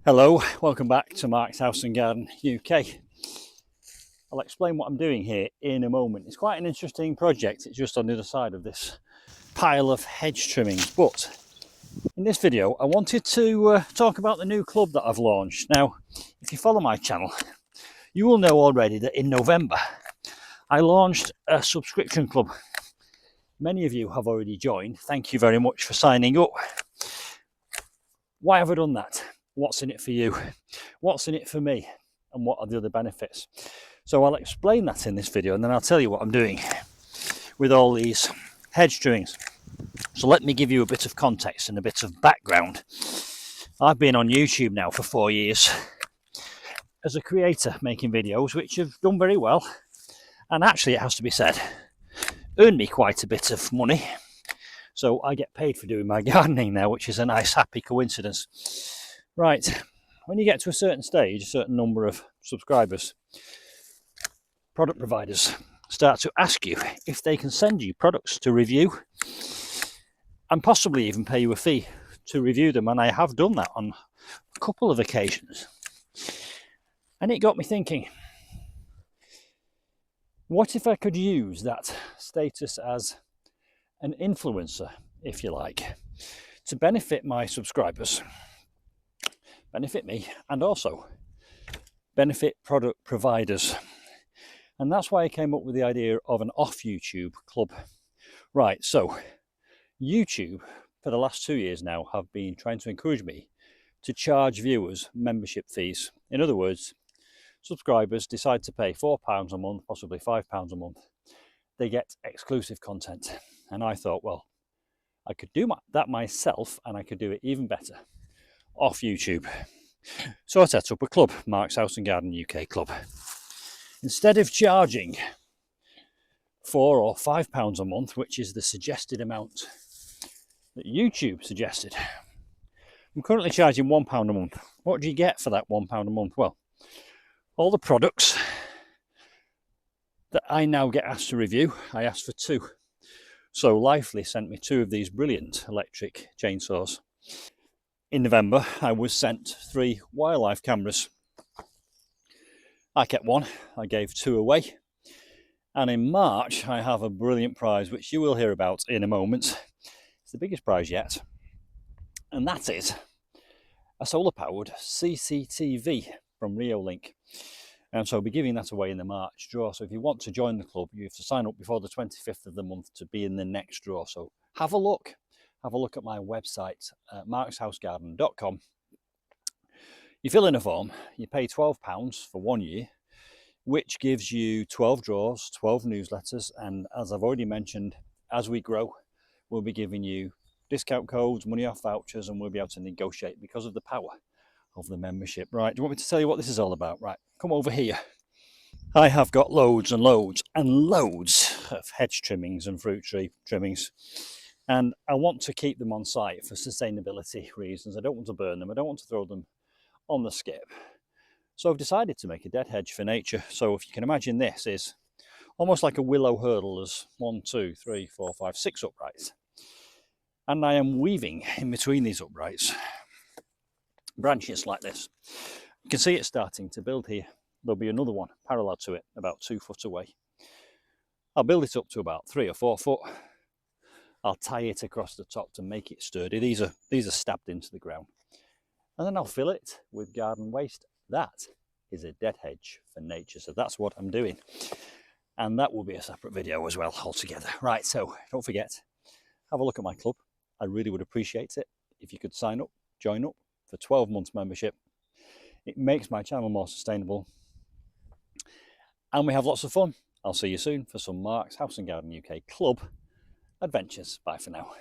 Hello, welcome back to Mark's House and Garden UK. I'll explain what I'm doing here in a moment. It's quite an interesting project. It's just on the other side of this pile of hedge trimmings. But in this video, I wanted to talk about the new club that I've launched. Now, if you follow my channel, you will know already that in November, I launched a subscription club. Many of you have already joined. Thank you very much for signing up. Why have I done that? What's in it for you? What's in it for me? And what are the other benefits? So I'll explain that in this video, and then I'll tell you what I'm doing with all these hedge trimmings. So let me give you a bit of context and a bit of background. I've been on YouTube now for 4 years as a creator, making videos which have done very well, and actually, it has to be said, earned me quite a bit of money. So I get paid for doing my gardening now, which is a nice happy coincidence. Right, when you get to a certain stage, a certain number of subscribers, product providers start to ask you if they can send you products to review and possibly even pay you a fee to review them. And I have done that on a couple of occasions. And it got me thinking, what if I could use that status as an influencer, if you like, to benefit my subscribers, benefit me, and also benefit product providers? And that's why I came up with the idea of an off YouTube club. Right, so YouTube for the last 2 years now have been trying to encourage me to charge viewers membership fees. In other words, subscribers decide to pay £4 a month, possibly £5 a month. They get exclusive content. And I thought, well, I could do that myself, and I could do it even better off YouTube. So I set up a club, Mark's House and Garden UK Club. Instead of charging £4 or £5 a month, which is the suggested amount that YouTube suggested, I'm currently charging £1 a month. What do you get for that £1 a month? Well, all the products that I now get asked to review, I asked for 2. So Lively sent me 2 of these brilliant electric chainsaws. In November, I was sent 3 wildlife cameras. I kept 1, I gave 2 away. And in March, I have a brilliant prize, which you will hear about in a moment. It's the biggest prize yet. And that is a solar-powered CCTV from Reolink. And so I'll be giving that away in the March draw. So if you want to join the club, you have to sign up before the 25th of the month to be in the next draw. So have a look. Have a look at my website, markshousegarden.com. You fill in a form, you pay £12 for 1 year, which gives you 12 draws, 12 newsletters, and as I've already mentioned, as we grow, we'll be giving you discount codes, money off vouchers, and we'll be able to negotiate because of the power of the membership. Right, do you want me to tell you what this is all about? Right, come over here. I have got loads and loads and loads of hedge trimmings and fruit tree trimmings. And I want to keep them on site for sustainability reasons. I don't want to burn them. I don't want to throw them on the skip. So I've decided to make a dead hedge for nature. So if you can imagine, this is almost like a willow hurdle. There's 1, 2, 3, 4, 5, 6 uprights. And I am weaving in between these uprights branches like this. You can see it starting to build here. There'll be another one parallel to it, about 2 foot away. I'll build it up to about 3 or 4 foot. I'll tie it across the top to make it sturdy. These are stabbed into the ground. And then I'll fill it with garden waste. That is a dead hedge for nature. So that's what I'm doing. And that will be a separate video as well altogether. Right, so don't forget, have a look at my club. I really would appreciate it if you could sign up, join up for 12 months membership. It makes my channel more sustainable. And we have lots of fun. I'll see you soon for some Mark's House and Garden UK Club adventures. Bye for now.